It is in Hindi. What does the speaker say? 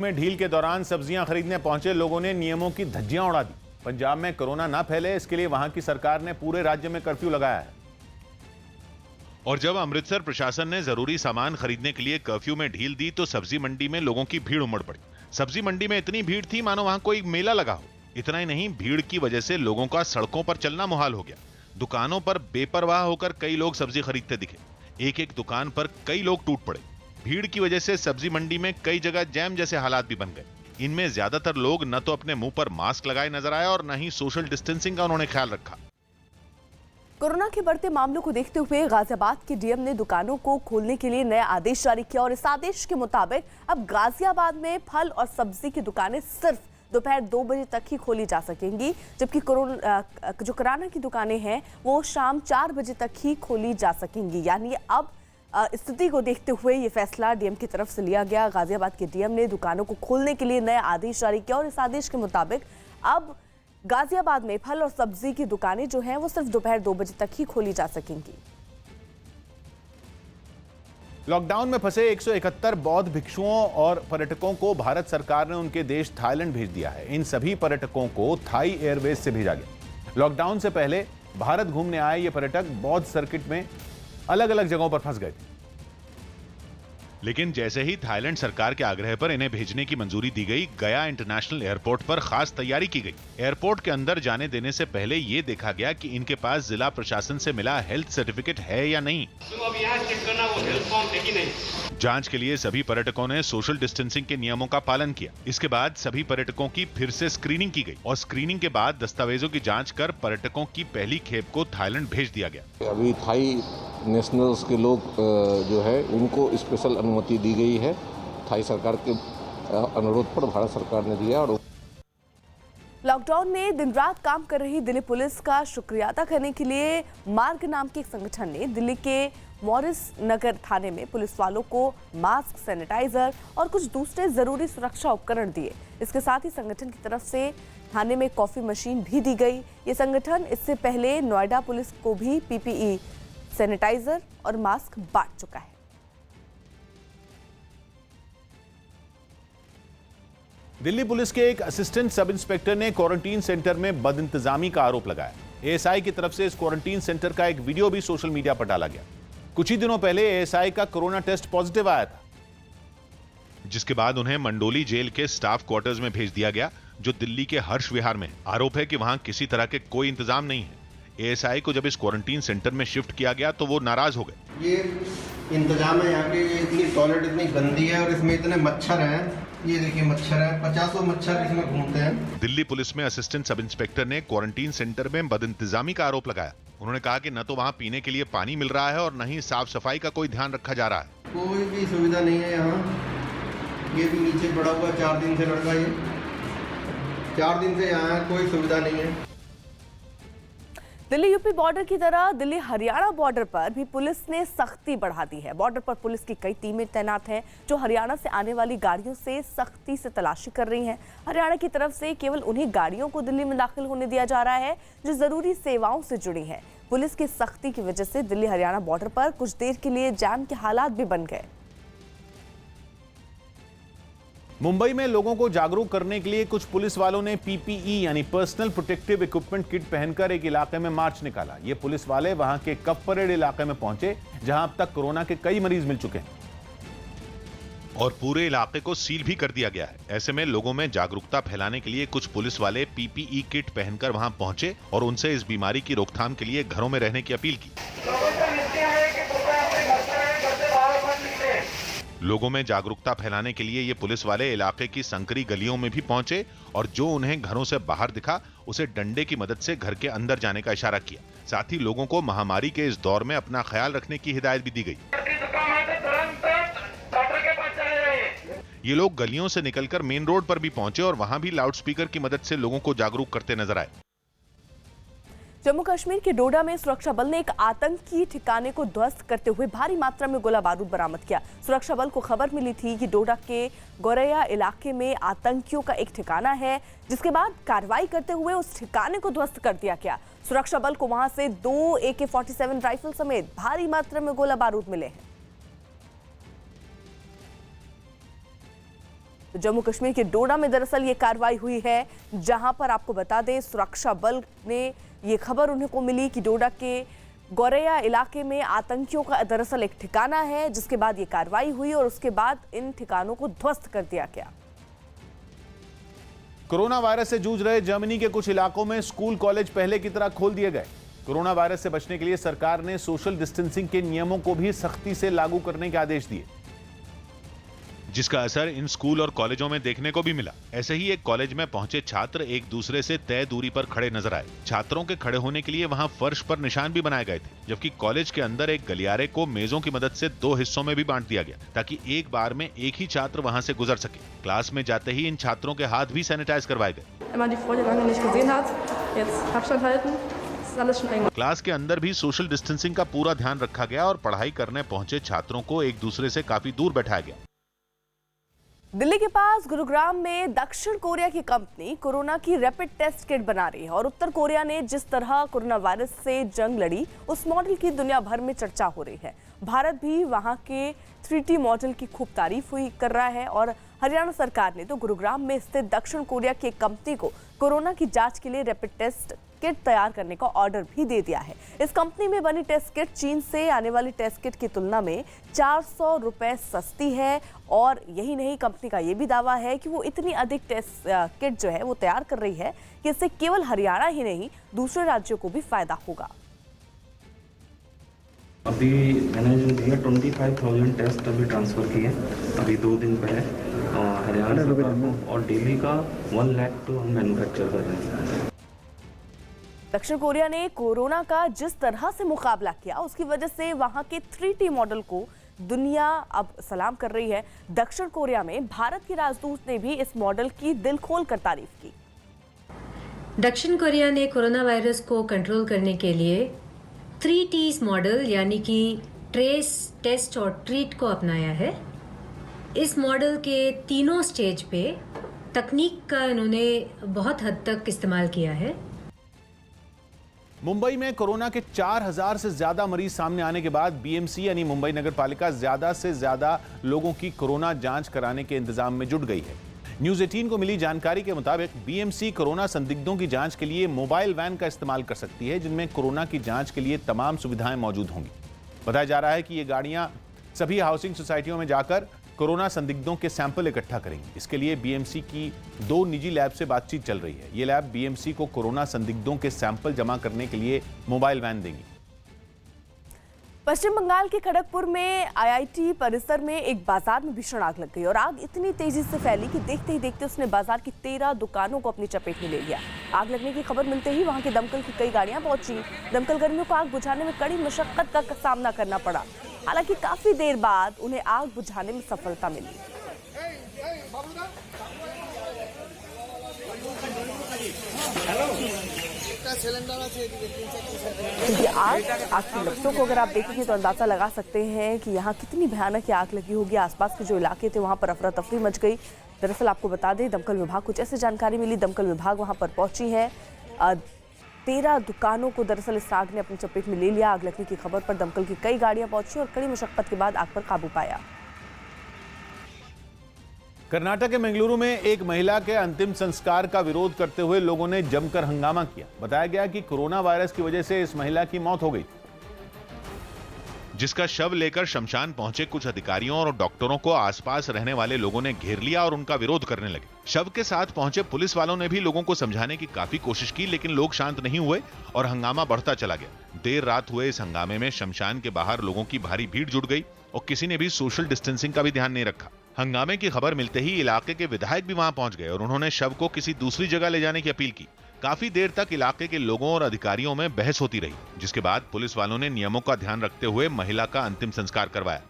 में ढील के दौरान सब्जियां खरीदने पहुंचे लोगों ने नियमों की धज्जियां उड़ा दी। पंजाब में कोरोना ना फैले इसके लिए वहां की सरकार ने पूरे राज्य में कर्फ्यू लगाया है। और जब अमृतसर प्रशासन ने जरूरी सामान खरीदने के लिए कर्फ्यू में ढील दी तो सब्जी मंडी में लोगों की भीड़ उमड़ पड़ी। सब्जी मंडी में इतनी भीड़ थी मानो वहां कोई मेला लगा हो। इतना ही नहीं, भीड़ की वजह से लोगों का सड़कों पर चलना मुहाल हो गया। दुकानों पर बेपरवाह होकर कई लोग सब्जी खरीदते दिखे। एक एक दुकान पर कई लोग टूट पड़े। भीड़ की वजह से सब्जी मंडी में कई जगह जैम जैसे हालात भी बन गए। इनमें ज्यादातर लोग न तो अपने मुंह पर मास्क लगाए नजर आए और न ही सोशल डिस्टेंसिंग का उन्होंने ख्याल रखा। कोरोना के बढ़ते मामलों को देखते हुए गाजियाबाद के डीएम ने दुकानों को खोलने के लिए नया आदेश जारी किया और इस आदेश के मुताबिक अब गाजियाबाद में फल और सब्जी की दुकानें सिर्फ दोपहर 2 बजे तक ही खोली जा सकेंगी, जबकि जो किराना की दुकानें हैं वो शाम 4 बजे तक ही खोली जा सकेंगी। यानी अब स्थिति को देखते हुए ये फैसला डीएम की तरफ से लिया गया। गाजियाबाद के डीएम ने दुकानों को खोलने के लिए नया आदेश जारी किया और इस आदेश के मुताबिक अब गाजियाबाद में फल और सब्जी की दुकानें जो हैं वो सिर्फ दोपहर 2 बजे तक ही खोली जा सकेंगी। लॉकडाउन में फंसे 171 बौद्ध भिक्षुओं और पर्यटकों को भारत सरकार ने उनके देश थाईलैंड भेज दिया है। इन सभी पर्यटकों को थाई एयरवेज से भेजा गया। लॉकडाउन से पहले भारत घूमने आए ये पर्यटक बौद्ध सर्किट में अलग अलग जगहों पर फंस गए थे। लेकिन जैसे ही थाईलैंड सरकार के आग्रह पर इन्हें भेजने की मंजूरी दी गई, गया इंटरनेशनल एयरपोर्ट पर खास तैयारी की गई। एयरपोर्ट के अंदर जाने देने से पहले ये देखा गया कि इनके पास जिला प्रशासन से मिला हेल्थ सर्टिफिकेट है या नहीं। तो अब यहाँ चेक करना वो हेल्थ फॉर्म है कि नहीं। जांच के लिए सभी पर्यटकों ने सोशल डिस्टेंसिंग के नियमों का पालन किया। इसके बाद सभी पर्यटकों की फिर से स्क्रीनिंग की गई और स्क्रीनिंग के बाद दस्तावेजों की जाँच कर पर्यटकों की पहली खेप को थाईलैंड भेज दिया गया। अभी थाई नेशनल्स के लोग जो है उनको स्पेशल अनुमति दी गई है। थाई सरकार के अनुरोध पर भारत सरकार ने दिया। और लॉकडाउन में दिन रात काम कर रही दिल्ली पुलिस का शुक्रिया अदा करने के लिए मार्ग नाम के एक संगठन ने दिल्ली के मॉरिस नगर थाने में पुलिस वालों को मास्क, सैनिटाइजर और कुछ दूसरे जरूरी सुरक्षा उपकरण दिए। इसके साथ ही संगठन की तरफ से थाने में कॉफी मशीन भी दी गई। ये संगठन इससे पहले नोएडा पुलिस को भी पीपीई, सैनिटाइजर और मास्क बांट चुका है। दिल्ली पुलिस के एक असिस्टेंट सब इंस्पेक्टर ने क्वारंटीन सेंटर में बदइंतजामी का आरोप लगाया। एएसआई की तरफ से इस क्वारंटीन सेंटर का एक वीडियो भी सोशल मीडिया पर डाला गया। कुछ ही दिनों पहले एएसआई का कोरोना टेस्ट पॉजिटिव आया था, जिसके बाद उन्हें मंडोली जेल के स्टाफ क्वार्टर्स में भेज दिया गया, जो दिल्ली के हर्ष विहार में। आरोप है कि वहां किसी तरह के कोई इंतजाम नहीं है। एएसआई को जब इस क्वारंटीन सेंटर में शिफ्ट किया गया तो वो नाराज हो गए। ये इंतजाम है यहाँ के, इतनी टॉयलेट इतनी गंदी है और इसमें इतने मच्छर हैं। ये देखिए मच्छर है, 50 मच्छर इसमें घूमते हैं। दिल्ली पुलिस में असिस्टेंट सब इंस्पेक्टर ने क्वारंटीन सेंटर में बदइंतजामी का आरोप लगाया। उन्होंने कहा कि न तो वहाँ पीने के लिए पानी मिल रहा है और न ही साफ सफाई का कोई ध्यान रखा जा रहा है। कोई भी सुविधा नहीं है यहाँ। ये भी नीचे पड़ा हुआ 4 दिन से लड़का, ये 4 दिन से यहाँ है, कोई सुविधा नहीं है। दिल्ली यूपी बॉर्डर की तरह दिल्ली हरियाणा बॉर्डर पर भी पुलिस ने सख्ती बढ़ा दी है। बॉर्डर पर पुलिस की कई टीमें तैनात हैं जो हरियाणा से आने वाली गाड़ियों से सख्ती से तलाशी कर रही हैं। हरियाणा की तरफ से केवल उन्हीं गाड़ियों को दिल्ली में दाखिल होने दिया जा रहा है जो जरूरी सेवाओं से जुड़ी हैं। पुलिस की सख्ती की वजह से दिल्ली हरियाणा बॉर्डर पर कुछ देर के लिए जाम के हालात भी बन गए। मुंबई में लोगों को जागरूक करने के लिए कुछ पुलिस वालों ने पीपीई यानी पर्सनल प्रोटेक्टिव इक्विपमेंट किट पहनकर एक इलाके में मार्च निकाला। ये पुलिस वाले वहां के कप परेड इलाके में पहुंचे जहां अब तक कोरोना के कई मरीज मिल चुके हैं और पूरे इलाके को सील भी कर दिया गया है। ऐसे में लोगों में जागरूकता फैलाने के लिए कुछ पुलिस वाले पीपीई किट पहनकर वहां पहुंचे और उनसे इस बीमारी की रोकथाम के लिए घरों में रहने की अपील की। लोगों में जागरूकता फैलाने के लिए ये पुलिस वाले इलाके की संकरी गलियों में भी पहुंचे और जो उन्हें घरों से बाहर दिखा उसे डंडे की मदद से घर के अंदर जाने का इशारा किया। साथ ही लोगों को महामारी के इस दौर में अपना ख्याल रखने की हिदायत भी दी गई। ये लोग गलियों से निकलकर मेन रोड पर भी पहुंचे और वहां भी लाउडस्पीकर की मदद से लोगों को जागरूक करते नजर आए। जम्मू कश्मीर के डोडा में सुरक्षा बल ने एक आतंकी ठिकाने को ध्वस्त करते हुए भारी मात्रा में गोला बारूद बरामद किया। सुरक्षा बल को खबर मिली थी कि डोडा के गोरैया इलाके में आतंकियों का एक ठिकाना है, जिसके बाद कार्रवाई करते हुए उस ठिकाने को ध्वस्त कर दिया गया। सुरक्षा बल को वहां से 2 AK-47 राइफल समेत भारी मात्रा में गोला बारूद मिले हैं। तो जम्मू कश्मीर के डोडा में दरअसल ये कार्रवाई हुई है, जहां पर आपको बता दें सुरक्षा बल ने ये खबर उन्हें को मिली कि डोडा के गौरैया इलाके में आतंकियों का दरअसल एक ठिकाना है, जिसके बाद ये कार्रवाई हुई और उसके बाद इन ठिकानों को ध्वस्त कर दिया गया। कोरोना वायरस से जूझ रहे जर्मनी के कुछ इलाकों में स्कूल कॉलेज पहले की तरह खोल दिए गए। कोरोना वायरस से बचने के लिए सरकार ने सोशल डिस्टेंसिंग के नियमों को भी सख्ती से लागू करने के आदेश दिए, जिसका असर इन स्कूल और कॉलेजों में देखने को भी मिला। ऐसे ही एक कॉलेज में पहुंचे छात्र एक दूसरे से तय दूरी पर खड़े नजर आए। छात्रों के खड़े होने के लिए वहां फर्श पर निशान भी बनाए गए थे, जबकि कॉलेज के अंदर एक गलियारे को मेजों की मदद से 2 हिस्सों में भी बांट दिया गया, ताकि एक बार में एक ही छात्र वहां से गुजर सके। क्लास में जाते ही इन छात्रों के हाथ भी सैनिटाइज करवाए गए। क्लास के अंदर भी सोशल डिस्टेंसिंग का पूरा ध्यान रखा गया और पढ़ाई करने पहुंचे छात्रों को एक दूसरे से काफी दूर बैठाया गया। दिल्ली के पास गुरुग्राम में दक्षिण कोरिया की कंपनी कोरोना की रैपिड टेस्ट किट बना रही है और उत्तर कोरिया ने जिस तरह कोरोना वायरस से जंग लड़ी, उस मॉडल की दुनिया भर में चर्चा हो रही है। भारत भी वहां के 3T मॉडल की खूब तारीफ कर रहा है और हरियाणा सरकार ने तो गुरुग्राम में स्थित दक्षिण कोरिया की एक कंपनी को कोरोना की जांच के लिए रैपिड टेस्ट किट तैयार करने का ऑर्डर भी दे दिया है। इस कंपनी में बनी टेस्ट किट चीन से आने वाली टेस्ट किट की तुलना में 400 रुपए सस्ती है और यही नहीं, कंपनी का यह भी दावा है कि वो इतनी अधिक टेस्ट किट जो है वो तैयार कर रही है कि इससे केवल हरियाणा ही नहीं दूसरे राज्यों को भी फायदा होगा। अभी मैंने जो दिया 25,000 टेस्ट अभी ट्रांसफ़र किए अभी 2 दिन पहले हरियाणा सरकार को, और डेली का 1 लाख तो हम मैन्युफैक्चर कर रहे हैं। दक्षिण कोरिया ने कोरोना का जिस तरह से मुकाबला किया, उसकी वजह से वहां के 3T मॉडल को दुनिया अब सलाम कर रही है। दक्षिण कोरिया में भारत के राजदूत ने भी इस मॉडल की दिल खोल कर तारीफ की। दक्षिण कोरिया ने कोरोना वायरस को कंट्रोल करने के लिए 3Ts मॉडल यानी कि ट्रेस, टेस्ट और ट्रीट को अपनाया है। इस मॉडल के तीनों स्टेज पे तकनीक का इन्होंने बहुत हद तक इस्तेमाल किया है। मुंबई में कोरोना के 4000 से ज्यादा मरीज सामने आने के बाद बीएमसी यानी मुंबई नगर पालिका ज्यादा से ज्यादा लोगों की कोरोना जांच कराने के इंतजाम में जुट गई है। न्यूज़ 18 को मिली जानकारी के मुताबिक बीएमसी कोरोना संदिग्धों की जांच के लिए मोबाइल वैन का इस्तेमाल कर सकती है, जिनमें कोरोना की जांच के लिए तमाम सुविधाएं मौजूद होंगी। बताया जा रहा है कि ये गाड़ियां सभी हाउसिंग सोसाइटियों में जाकर कोरोना संदिग्धों के सैंपल इकट्ठा करेंगी। इसके लिए बीएमसी की 2 निजी लैब से बातचीत चल रही है। ये लैब बीएमसी को कोरोना संदिग्धों के सैंपल जमा करने के लिए मोबाइल वैन देंगी। पश्चिम बंगाल के खड़गपुर में आईआईटी परिसर में एक बाजार में भीषण आग लग गई और आग इतनी तेजी से फैली कि देखते ही देखते उसने बाजार की 13 दुकानों को अपनी चपेट में ले लिया। आग लगने की खबर मिलते ही वहां के दमकल की कई गाड़ियां पहुंची। दमकल कर्मियों को आग बुझाने में कड़ी मशक्कत का सामना करना पड़ा। हालांकि काफी देर बाद उन्हें आग बुझाने में सफलता मिली। क्योंकि आग की लपटों को अगर आप देखेंगे तो अंदाजा लगा सकते हैं कि यहाँ कितनी भयानक आग लगी होगी। आसपास के जो इलाके थे वहां पर अफरा तफरी मच गई। दरअसल आपको बता दें, दमकल विभाग कुछ ऐसी जानकारी मिली, दमकल विभाग वहां पर पहुंची है। 13 दुकानों को दरअसल इस आग ने अपनी चपेट में ले लिया। आग लगने की खबर पर दमकल की कई गाड़ियां पहुंची और कड़ी मशक्कत के बाद आग पर काबू पाया। कर्नाटक के मंगलुरु में एक महिला के अंतिम संस्कार का विरोध करते हुए लोगों ने जमकर हंगामा किया। बताया गया कि कोरोना वायरस की वजह से इस महिला की मौत हो गई, जिसका शव लेकर शमशान पहुंचे कुछ अधिकारियों और डॉक्टरों को आसपास रहने वाले लोगों ने घेर लिया और उनका विरोध करने लगे। शव के साथ पहुंचे पुलिस वालों ने भी लोगों को समझाने की काफी कोशिश की, लेकिन लोग शांत नहीं हुए और हंगामा बढ़ता चला गया। देर रात हुए इस हंगामे में शमशान के बाहर लोगों की भारी भीड़ जुट गई और किसी ने भी सोशल डिस्टेंसिंग का भी ध्यान नहीं रखा। हंगामे की खबर मिलते ही इलाके के विधायक भी वहां पहुंच गए और उन्होंने शव को किसी दूसरी जगह ले जाने की अपील की। काफी देर तक इलाके के लोगों और अधिकारियों में बहस होती रही, जिसके बाद पुलिस वालों ने नियमों का ध्यान रखते हुए महिला का अंतिम संस्कार करवाया।